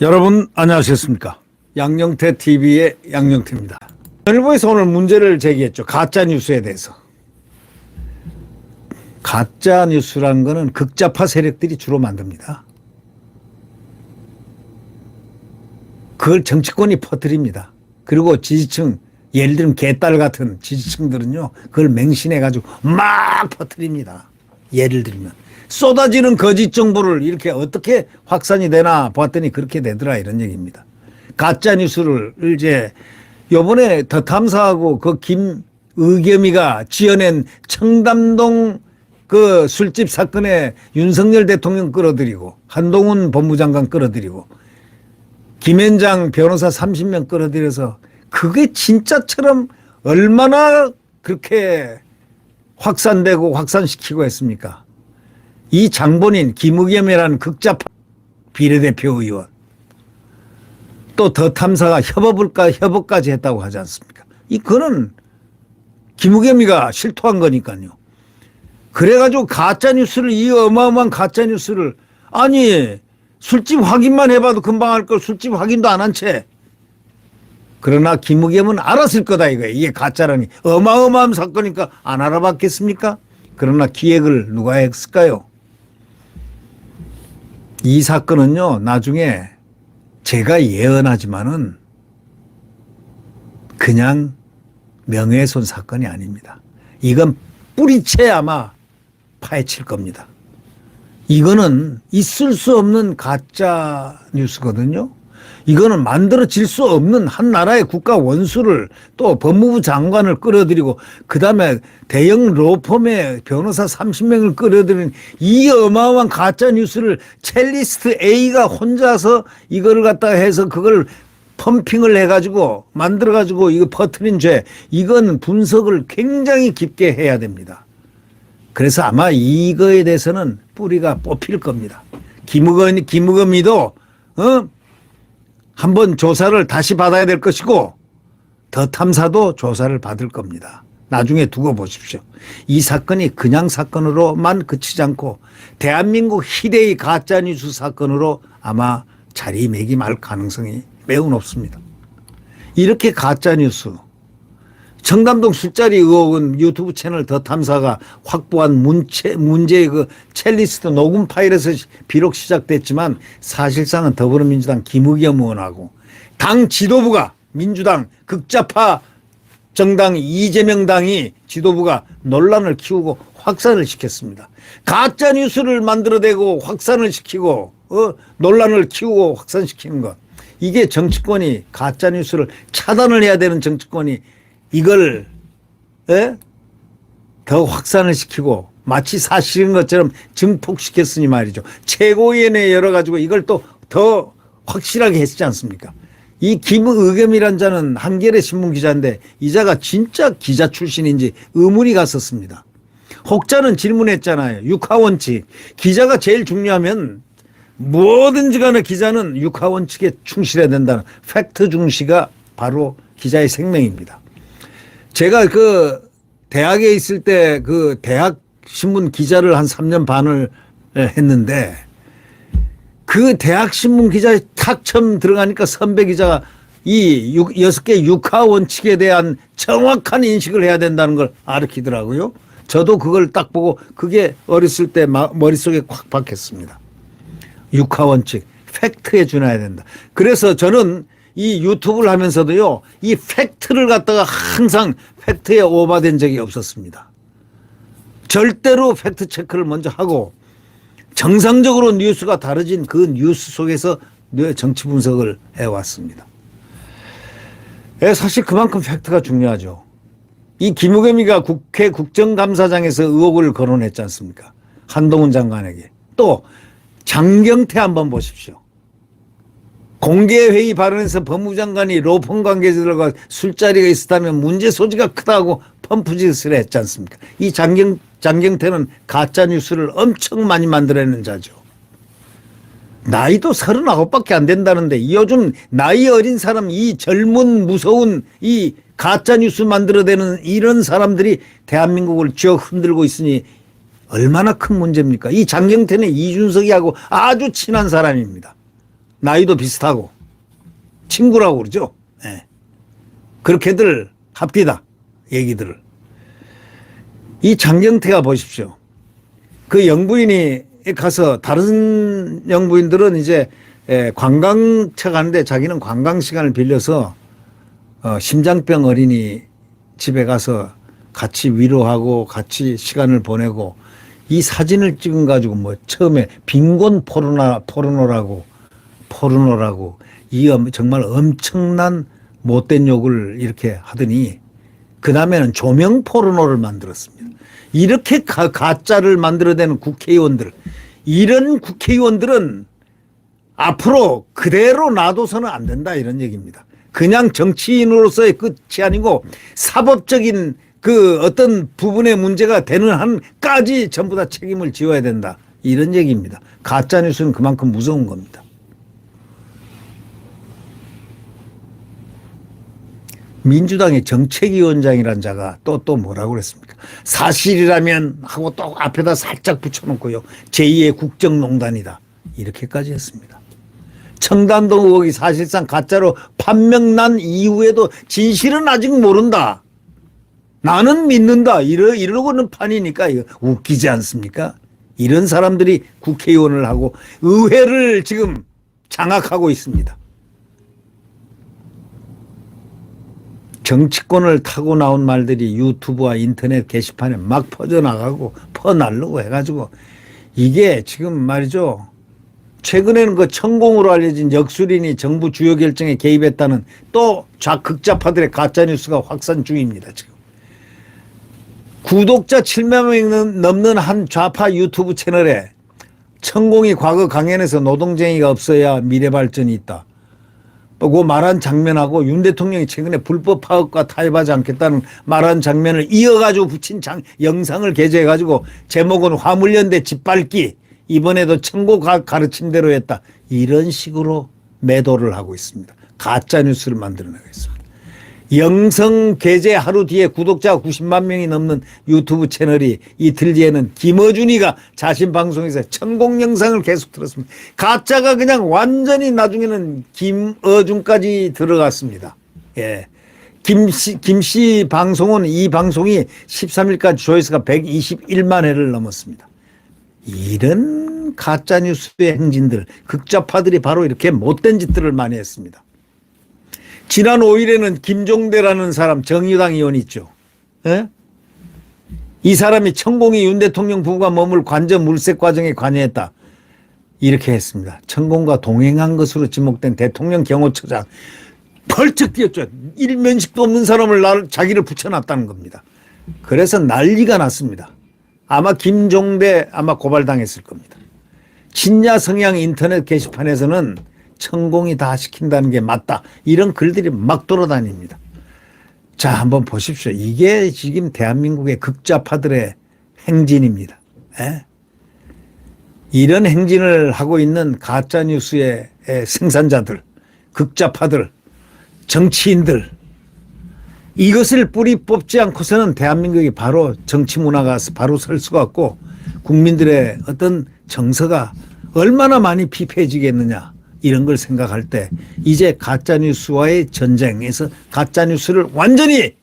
여러분 안녕하셨습니까? 양영태 TV의 양영태입니다. 일부에서 오늘 문제를 제기했죠. 가짜 뉴스에 대해서. 가짜 뉴스라는 거는 극좌파 세력들이 주로 만듭니다. 그걸 정치권이 퍼뜨립니다. 그리고 지지층, 예를 들면 개딸 같은 지지층들은요, 그걸 맹신해가지고 막 퍼뜨립니다. 예를 들면. 쏟아지는 거짓 정보를 이렇게 어떻게 확산이 되나 봤더니 그렇게 되더라, 이런 얘기입니다. 가짜 뉴스를 이제 요번에 더 탐사하고 그 김의겸이가 지어낸 청담동 그 술집 사건에 윤석열 대통령 끌어들이고 한동훈 법무장관 끌어들이고 김현장 변호사 30명 끌어들여서 그게 진짜처럼 얼마나 그렇게 확산되고 확산시키고 했습니까? 이 장본인 김의겸이라는 극좌파 비례대표 의원 또 더 탐사가 협업까지 했다고 하지 않습니까? 이거는 김의겸이가 실토한 거니까요. 그래가지고 가짜뉴스를, 이 어마어마한 가짜뉴스를, 아니 술집 확인만 해봐도 금방 할 걸 술집 확인도 안 한 채. 그러나 김의겸은 알았을 거다 이거예요. 이게 가짜라니. 어마어마한 사건이니까 안 알아봤겠습니까? 그러나 기획을 누가 했을까요? 이 사건은요, 나중에 제가 예언하지만은 그냥 명예훼손 사건이 아닙니다. 이건 뿌리채 아마 파헤칠 겁니다. 이거는 있을 수 없는 가짜 뉴스거든요. 이거는 만들어질 수 없는 한 나라의 국가 원수를, 또 법무부 장관을 끌어들이고 그다음에 대형 로펌의 변호사 30명을 끌어들이는 이 어마어마한 가짜 뉴스를 첼리스트 A가 혼자서 이거를 갖다가 해서 그걸 펌핑을 해가지고 만들어가지고 이거 퍼뜨린 죄, 이건 분석을 굉장히 깊게 해야 됩니다. 그래서 아마 이거에 대해서는 뿌리가 뽑힐 겁니다. 김의겸이도 한번 조사를 다시 받아야 될 것이고 더 탐사도 조사를 받을 겁니다. 나중에 두고 보십시오. 이 사건이 그냥 사건으로만 그치지 않고 대한민국 희대의 가짜뉴스 사건으로 아마 자리매김할 가능성이 매우 높습니다. 이렇게 가짜뉴스, 청담동 술자리 의혹은 유튜브 채널 더 탐사가 확보한 문제의 그 첼리스트 녹음 파일에서 비록 시작됐지만 사실상은 더불어민주당 김의겸 의원하고 당 지도부가, 민주당 극좌파 정당 이재명 당이 지도부가 논란을 키우고 확산을 시켰습니다. 가짜 뉴스를 만들어내고 확산을 시키고 논란을 키우고 확산시키는 것, 이게 정치권이 가짜 뉴스를 차단을 해야 되는 정치권이 이걸 더 확산을 시키고 마치 사실인 것처럼 증폭시켰으니 말이죠. 최고위원회 열어가지고 이걸 또 더 확실하게 했지 않습니까? 이 김의겸이란 자는 한겨레 신문 기자인데 이 자가 진짜 기자 출신인지 의문이 갔었습니다. 혹자는 질문했잖아요. 육하원칙. 기자가 제일 중요하면 뭐든지 간에 기자는 육하원칙에 충실해야 된다는 팩트 중시가 바로 기자의 생명입니다. 제가 그 대학에 있을 때 그 대학 신문 기자를 한 3년 반을 했는데 그 대학 신문 기자에 탁 처음 들어가니까 선배 기자가 이 6개 육하 원칙에 대한 정확한 인식을 해야 된다는 걸 가르치더라고요. 저도 그걸 딱 보고 그게 어렸을 때 머릿속에 콱 박혔습니다. 육하 원칙, 팩트에 준해야 된다. 그래서 저는 이 유튜브를 하면서도요, 이 팩트를 갖다가 항상 팩트에 오버된 적이 없었습니다. 절대로 팩트 체크를 먼저 하고 정상적으로 뉴스가 다뤄진 그 뉴스 속에서 정치 분석을 해왔습니다. 사실 그만큼 팩트가 중요하죠. 이 김의겸이가 국회 국정감사장에서 의혹을 거론했지 않습니까? 한동훈 장관에게. 또 장경태 한번 보십시오. 공개회의 발언에서 법무장관이 로펌 관계자들과 술자리가 있었다면 문제 소지가 크다고 펌프짓을 했지 않습니까? 이 장경태는 가짜뉴스를 엄청 많이 만들어내는 자죠. 나이도 39밖에 안 된다는데 요즘 나이 어린 사람, 이 젊은 무서운 이 가짜뉴스 만들어내는 이런 사람들이 대한민국을 쥐어 흔들고 있으니 얼마나 큰 문제입니까? 이 장경태는 이준석이하고 아주 친한 사람입니다. 나이도 비슷하고 친구라고 그러죠. 네. 그렇게들 합디다 얘기들을. 이 장경태가 보십시오. 그 영부인이 가서 다른 영부인들은 이제 관광차 가는데 자기는 관광 시간을 빌려서 심장병 어린이 집에 가서 같이 위로하고 같이 시간을 보내고 이 사진을 찍은 가지고 뭐 처음에 빈곤 포르노라고 이 정말 엄청난 못된 욕을 이렇게 하더니 그 다음에는 조명 포르노를 만들었습니다. 이렇게 가짜를 만들어내는 국회의원들, 이런 국회의원들은 앞으로 그대로 놔둬서는 안 된다 이런 얘기입니다. 그냥 정치인으로서의 끝이 아니고 사법적인 그 어떤 부분의 문제가 되는 한까지 전부 다 책임을 지어야 된다 이런 얘기입니다. 가짜뉴스는 그만큼 무서운 겁니다. 민주당의 정책위원장이란 자가 또 뭐라고 그랬습니까? 사실이라면 하고 또 앞에다 살짝 붙여놓고요. 제2의 국정농단이다. 이렇게까지 했습니다. 청담동 의혹이 사실상 가짜로 판명난 이후에도 진실은 아직 모른다. 나는 믿는다. 이러고는 판이니까 이거 웃기지 않습니까? 이런 사람들이 국회의원을 하고 의회를 지금 장악하고 있습니다. 정치권을 타고 나온 말들이 유튜브와 인터넷 게시판에 막 퍼져나가고 퍼날르고 해가지고 이게 지금 말이죠. 최근에는 그 천공으로 알려진 역술인이 정부 주요 결정에 개입했다는 또 극좌파들의 가짜뉴스가 확산 중입니다. 지금. 구독자 7만 명 넘는 한 좌파 유튜브 채널에 천공이 과거 강연에서 노동쟁이가 없어야 미래 발전이 있다. 그 말한 장면하고 윤 대통령이 최근에 불법 파업과 타협하지 않겠다는 말한 장면을 이어가지고 붙인 영상을 게재해가지고 제목은 화물연대 짓밟기 이번에도 천고 가르침대로 했다. 이런 식으로 매도를 하고 있습니다. 가짜뉴스를 만들어내고 있습니다. 영성 게재 하루 뒤에 구독자가 90만 명이 넘는 유튜브 채널이 이틀 뒤에는 김어준이가 자신 방송에서 천공 영상을 계속 틀었습니다. 가짜가 그냥 완전히 나중에는 김어준까지 들어갔습니다. 예. 김씨 방송은 이 방송이 13일까지 조회수가 121만 회를 넘었습니다. 이런 가짜뉴스의 행진들, 극좌파들이 바로 이렇게 못된 짓들을 많이 했습니다. 지난 5일에는 김종대라는 사람 정의당 의원이 있죠. 예? 이 사람이 천공이 윤 대통령 부부가 머물 관저 물색 과정에 관여했다. 이렇게 했습니다. 천공과 동행한 것으로 지목된 대통령 경호처장 펄쩍 뛰었죠. 일면식도 없는 사람을 자기를 붙여놨다는 겁니다. 그래서 난리가 났습니다. 아마 김종대 아마 고발당했을 겁니다. 친야 성향 인터넷 게시판에서는 천공이 다 시킨다는 게 맞다. 이런 글들이 막 돌아다닙니다. 자, 한번 보십시오. 이게 지금 대한민국의 극좌파들의 행진입니다. 예? 이런 행진을 하고 있는 가짜뉴스의 생산자들, 극좌파들, 정치인들, 이것을 뿌리 뽑지 않고서는 대한민국이 바로 정치 문화가 바로 설 수가 없고 국민들의 어떤 정서가 얼마나 많이 피폐해지겠느냐. 이런 걸 생각할 때 이제 가짜뉴스와의 전쟁에서 가짜뉴스를 완전히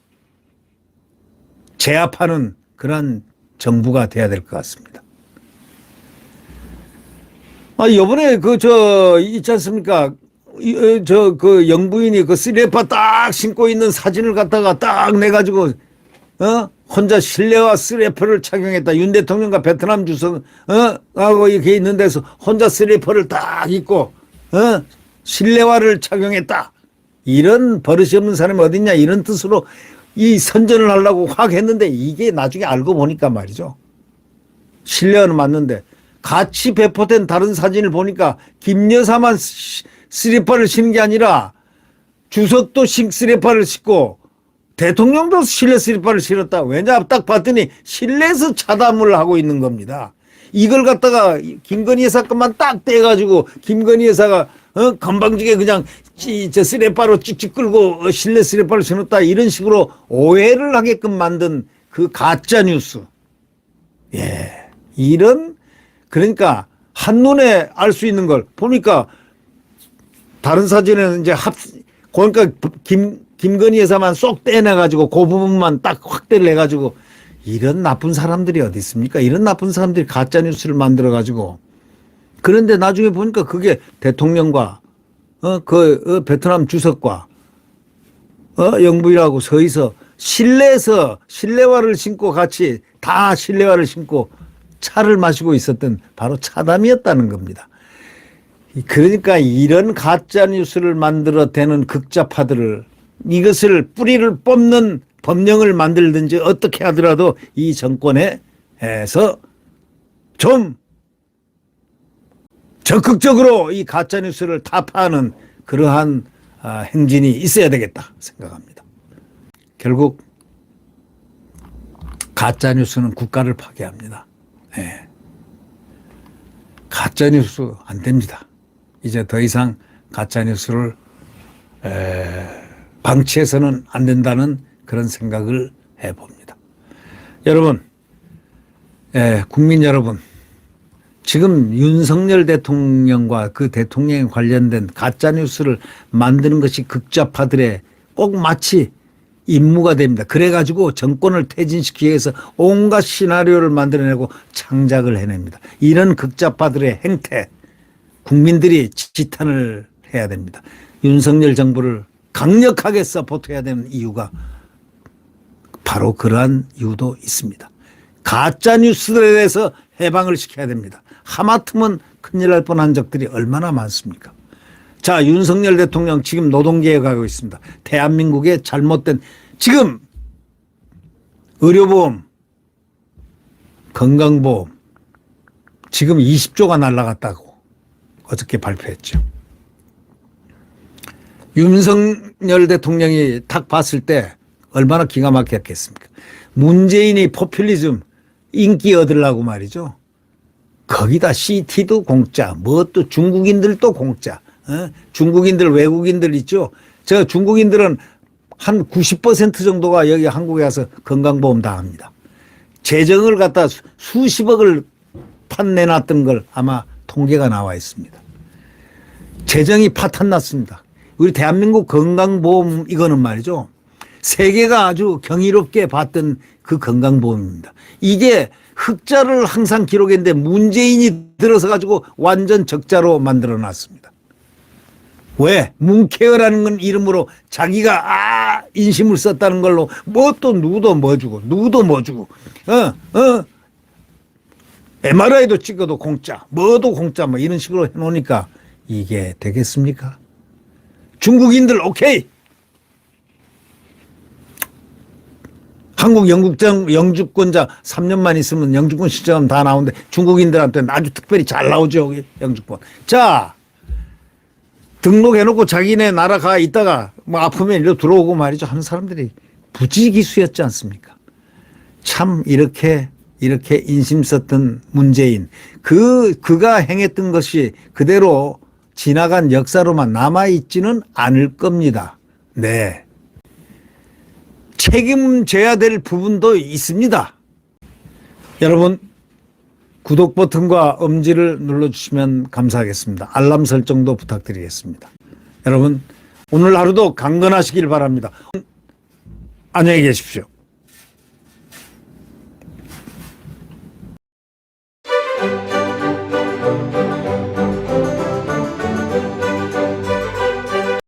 제압하는 그런 정부가 돼야 될 것 같습니다. 요번에 있지 않습니까? 그 영부인이 그 쓰레파 딱 신고 있는 사진을 갖다가 딱 내가지고, 혼자 실내화 쓰레퍼를 착용했다. 윤 대통령과 베트남 주석, 하고 이렇게 있는 데서 혼자 쓰레퍼를 딱 입고, 실내화를 착용했다. 이런 버릇이 없는 사람이 어딨냐. 이런 뜻으로 이 선전을 하려고 확 했는데 이게 나중에 알고 보니까 말이죠. 실내화는 맞는데 같이 배포된 다른 사진을 보니까 김 여사만 슬리퍼를 신는 게 아니라 주석도 슬리퍼를 신고 대통령도 실내 슬리퍼를 신었다. 왜냐 딱 봤더니 실내에서 차담을 하고 있는 겁니다. 이걸 갖다가 김건희 여사 것만 딱 떼가지고 김건희 여사가 건방지게 그냥 저 슬리퍼로 찍찍 끌고 실내 슬리퍼를 신었다. 이런 식으로 오해를 하게끔 만든 그 가짜 뉴스. 예. 이런, 그러니까 한눈에 알 수 있는 걸 보니까 다른 사진에는 이제 그러니까 김건희 여사만 쏙 떼내가지고 그 부분만 딱 확대를 해가지고 이런 나쁜 사람들이 어디 있습니까? 이런 나쁜 사람들이 가짜뉴스를 만들어가지고 그런데 나중에 보니까 그게 대통령과 베트남 주석과 영부인하고 서서 실내에서 실내화를 신고 같이 다 실내화를 신고 차를 마시고 있었던 바로 차담이었다는 겁니다. 그러니까 이런 가짜뉴스를 만들어대는 극좌파들을 이것을 뿌리를 뽑는 법령을 만들든지 어떻게 하더라도 이 정권에서 좀 적극적으로 이 가짜뉴스를 타파하는 그러한 행진이 있어야 되겠다 생각합니다. 결국 가짜뉴스는 국가를 파괴합니다. 네. 가짜뉴스 안 됩니다. 이제 더 이상 가짜뉴스를 방치해서는 안 된다는 그런 생각을 해봅니다. 여러분, 국민 여러분, 지금 윤석열 대통령과 그 대통령에 관련된 가짜뉴스를 만드는 것이 극좌파들의 꼭 마치 임무가 됩니다. 그래가지고 정권을 퇴진시키기 위해서 온갖 시나리오를 만들어내고 창작을 해냅니다. 이런 극좌파들의 행태, 국민들이 지탄을 해야 됩니다. 윤석열 정부를 강력하게 서포트해야 되는 이유가 바로 그러한 이유도 있습니다. 가짜뉴스들에 대해서 해방을 시켜야 됩니다. 하마터면 큰일 날 뻔한 적들이 얼마나 많습니까? 자, 윤석열 대통령 지금 노동개혁하고 있습니다. 대한민국의 잘못된 지금 의료보험, 건강보험 지금 20조가 날라갔다고 어저께 발표했죠. 윤석열 대통령이 딱 봤을 때 얼마나 기가 막혔겠습니까? 문재인이 포퓰리즘 인기 얻으려고 말이죠. 거기다 CT도 공짜, 뭐 또 중국인들도 공짜. 중국인들, 외국인들 있죠. 제가 중국인들은 한 90% 정도가 여기 한국에 와서 건강보험 다 합니다. 재정을 갖다 수십억을 판내놨던 걸 아마 통계가 나와 있습니다. 재정이 파탄났습니다. 우리 대한민국 건강보험 이거는 말이죠. 세계가 아주 경이롭게 봤던 그 건강보험입니다. 이게 흑자를 항상 기록했는데 문재인이 들어서 가지고 완전 적자로 만들어 놨습니다. 왜? 문케어라는 건 이름으로 자기가 인심을 썼다는 걸로 뭐 또 누구도 뭐 주고 누구도 뭐 주고 MRI도 찍어도 공짜 뭐도 공짜 뭐 이런 식으로 해놓으니까 이게 되겠습니까? 중국인들 오케이. 한국 영주권자 3년만 있으면 영주권 신청하면 다 나오는데 중국인들한테는 아주 특별히 잘 나오죠. 영주권. 자, 등록해놓고 자기네 나라 가 있다가 뭐 아프면 이리로 들어오고 말이죠. 하는 사람들이 부지기수였지 않습니까? 참 이렇게 인심 썼던 문재인. 그가 행했던 것이 그대로 지나간 역사로만 남아있지는 않을 겁니다. 네. 책임져야 될 부분도 있습니다. 여러분, 구독 버튼과 엄지를 눌러주시면 감사하겠습니다. 알람 설정도 부탁드리겠습니다. 여러분, 오늘 하루도 강건하시길 바랍니다. 안녕히 계십시오.